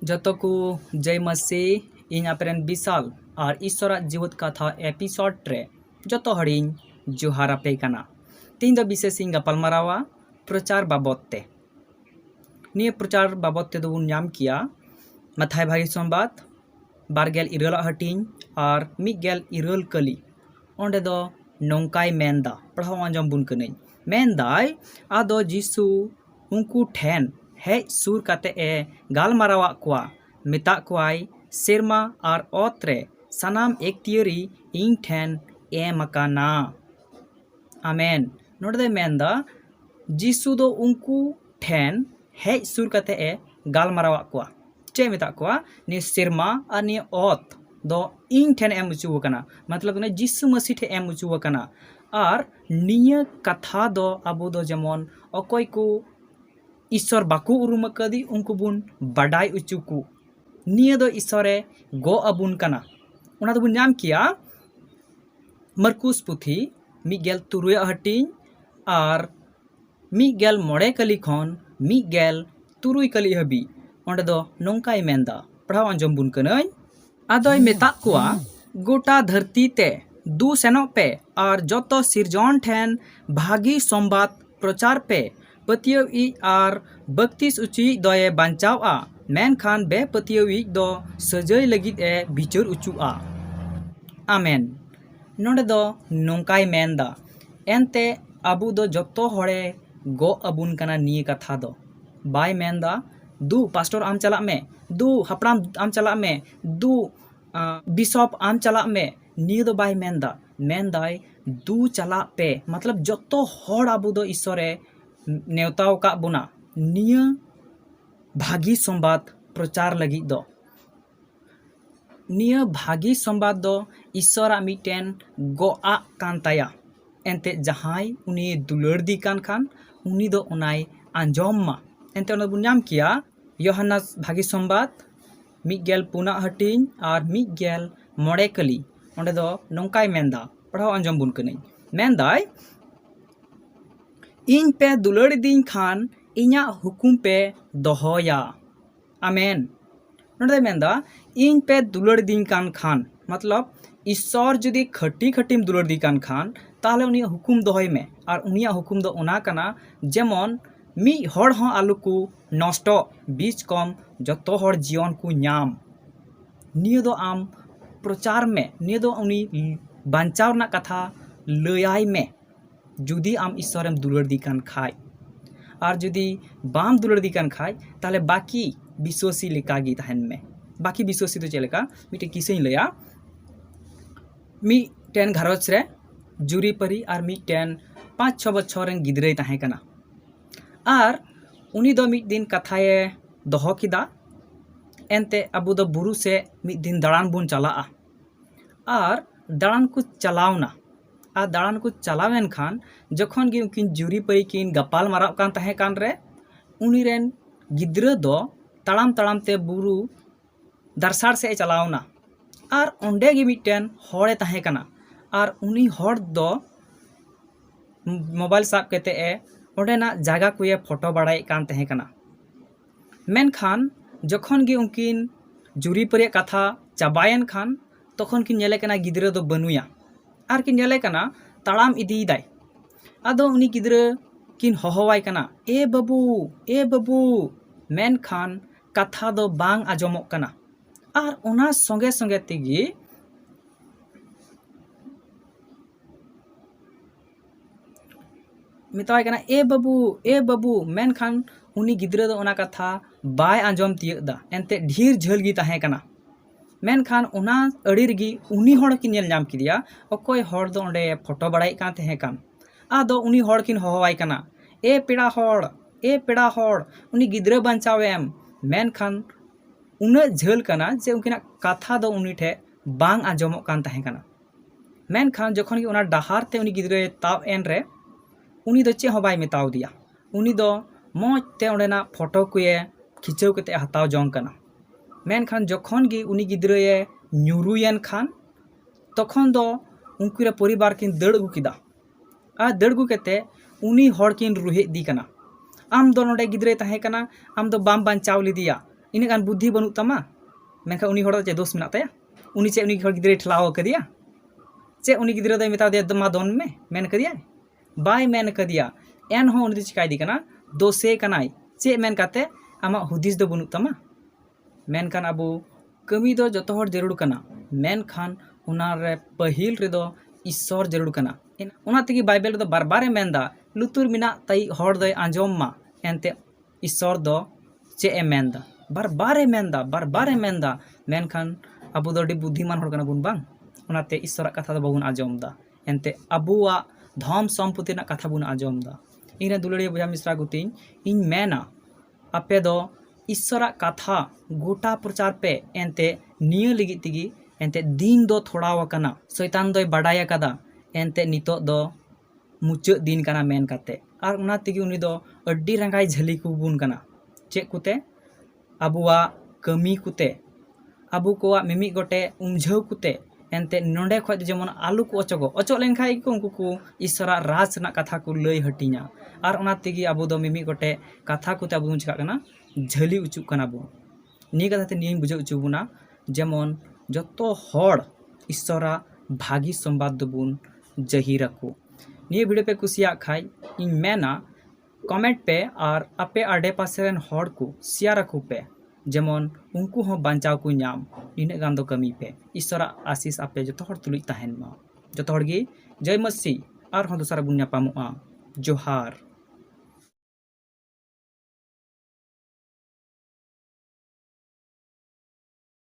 जतो को जय मसीह इन आपरेन विशाल और ईश्वरा जीवत कथा एपिसोड रे जतो हड़िन जोहारा पे कना तीन दो विशेष गपालमारावा प्रचार बाबते निये प्रचार बाबते दो नाम किया मथाय भागी संबाद बारगेल इरल हटिन और मिगेल इरल कली ओंडे दो नौकाय मेंदा पढ़ाव आंजम बुन कनै मेंदाय आदो जीसु उनको ठेन हेज सुर काते ए गालमारावा कुआ मेता कुआय सेरमा और ओत्रे सनाम एकतियरी इन ठेन एम अकाना आमेन नोडे मेंदा जीसु दो उनको ठेन हेज सुर काते ए गालमारावा कुआ चे मेता कुआ नि सेरमा और नि ओत दो इन ठेन एम उचु कना मतलब ने जीसु मसीह ठे एम उचु कना और निया कथा दो अबो दो जेमन अकोय को ईश्वर बाकू उरुम कदी उनको बुन बडाई उचुकू निया दो ईश्वरे गो अबुन कना उना दो बुन नाम किया मरकुस पुथी मिगेल तुरुय हटिन और मिगेल मोड़े कली खन मिगेल तुरुय कली हबी ओंडे दो नोंकाय मेंदा पढ़ाव आंजम बुन कनै आदोय मेता कुआ गोटा धरती ते दू सेनो पे और जतो सिरजन ठेन भागी संबाद प्रचार पे पतियव और बत्तीस उची दोये बांचावा मेनखान बे पतियव दो सजय लगित ए बिचर उचुआ आमेन नोडे दो नोंकाय मेंदा एनते अबू दो जतो होड़े गो अबुन कना निये कथा दो बाय मेंदा दू पास्टर आम चला में दू हपड़ाम आम चला में दू बिशप आम चला में निये दो बाय मेंदा मेंदाय दू चला पे मतलब जतो होड़ अबू दो ईश्वरे नेवताव का बुना निया भागी संबाद प्रचार लगी दो निया भागी संबाद दो ईश्वरा मिटेन गोआ कांताया एंते जहाई उनी दुलर दी कान खान उनी दो उनाय आंजोम मा एंते उना बुन नाम किया योहन्ना भागी संबाद मिगेल पुना हटिन और मिगेल मोड़े कली ओंडे दो नोंकाय मेंदा पढ़ाव आंजोम बुन कनै मेंदाय इन पे दुलड़ दिन खान इन्या हुकुम पे दोहोया आमेन नोडे मेंदा इन पे दुलड़ दिन कान खान मतलब ईश्वर जदि खटी खटीम दुलड़ दी कान खान ताहले उनिया हुकुम दोहय में और उनिया हुकुम दो ओना कना जेमन मी हड़ हो आलू को नष्ट बीच कम जतो हड़ जीवन को नाम निये दो आम प्रचार में निये दो उनी बांचाव ना कथा लयाय में जुदी आम ईश्वरम दुलड़ दी कान खाय और जुदी बाम दुलड़ दी कान खाय ताले बाकी विश्वासी लेकागी तहन में बाकी विश्वासी तो चलेका मिटे किसे लया मी टेन घरच रे जुरी परी और मी टेन 5-6 बछर रेन गिदरे तहे कना और उनी दो मिट दिन कथाए दोहो किदा एनते अबू दो बुरु से मिट दिन दाड़ान बुन चलाआ और दाड़ान को चलावना आ दाड़ान को चलावेन खान जखन गी उनकिन जुरी परी किन गपाल माराव कान तहे कान रे उनी रेन गिद्रा दो ताड़ाम ताड़ाम ते बुरु दरसार से चलावना और ओंडे गी मिटेन होड़े तहे कना और उनी होड़ दो मोबाइल साब केते ए ओंडेना जागा कुए फोटो बाड़ाई कान तहे कना मेन खान जखन गी उनकिन जुरी परी कथा चाबायन खान तखन किन नेले कना गिद्रा दो बनुया और किन नेले कना ताड़ाम इदी दाय आदो उनी गिद्रा किन होहवाय कना ए बाबू मेन खान कथा दो बांग आजमोक कना और ओना संगे संगे तेगी मिताय कना ए बाबू मेन खान उनी गिद्रा दो ओना कथा बाय आंजम तियक दा एनते ढेर झल गी तहे कना मेन खान उना अड़ी रगी उनी होड़ किन नेल नाम किदिया अकोय होड़ दो ओंडे फोटो बड़ाई कान तहे कान आदो उनी होड़ किन होहवाय कना ए पेड़ा होड़ उनी गिद्रा बांचावेम मेन खान उना झल कना जे उनकिना कथा दो उनी ठे बांग आंजमो कान तहे कना मेन खान जखन कि उना डहार ते उनी गिद्रा ताव एन रे उनी दो चे हो बाय मेताव दिया उनी दो मोज ते ओंडेना फोटो कुए खिचौ कते हताव जोंग कना मेन खान जखन गी उनी गिद्राए न्यूरुयन खान तखन दो उनकुरे परिवार किन दड़ अगु किदा आ दड़ अगु केते उनी होड़ किन रुहे दी कना आम दो नोडे गिद्रे तहे कना आम दो बाम बांचाव लिदिया इन गान बुद्धि बनू तमा मेनखा उनी हड़ चे दोष मेना ताया उनी चे उनी गिद्रे ठेलाव कदिया चे उनी गिद्रे दो मेता दे मा दोन में मेन कदिया बाय मेन कदिया एन हो उनी चिकाय दी कना दोषे कनाय चे मेन काते आमा हुदिस दो बनू तमा मेनखान अबो कमी दो जतो हर जरूर कना मेनखान उनारे पहिल रे दो ईश्वर जरूर कना उना तेगी बाइबल दो बार बारे मेनदा लुतुर मिना ताई हर दो आंजोम मा एनते ईश्वर दो चे ए मेनदा बार बारे मेनदा मेनखान अबो दो डी बुद्धिमान हर कना बुन बांग उनाते ईश्वर कथा दो बाबुन आंजोम दा एनते अबुआ धम सम्पत्ति ना कथा बुन आंजोम दा इने दुलड़िया बुझा मिश्रा गुतिन इन मेना आपे दो ईश्वर कथा गोटा प्रचार पे एनते निय लिगित तिगी एनते दिन दो थोड़ा वकना शैतान दो बाडाय कदा एनते नितो दो मुचाद दिन कना मेन काते आर उना तिगी उनी दो अड्डी रंगाय झली कुबुन कना चेक कुते अबुआ कमी कुते अबु कोआ मिमी गोटे उमझाव कुते एनते नोंडे खय जेमन आलू को अचो लेनखाय को उनको को ईश्वर राज ना कथा को लय हटिना आर उना तिगी अबु दो मिमी गोटे कथा कुते अबु चिका कना झली उचु कना बो नि कथा ते नि बुझे उचु बुना जेमन जतो हड़ ईश्वर भागी संवाद दोबुन जहीरको नि वीडियो पे कुसिया खाय इन मेना कमेंट पे और आपे आडे पासे रेन हड़ को शेयर रखो पे जेमन उनको हो बांचाव को नाम इने गान दो कमी पे ईश्वर आशीष आपे जतो हड़ तुलुई ताहेन मा जतो हड़ गे जय मसीह और हो दोसरा बुन्या पामुआ जोहार।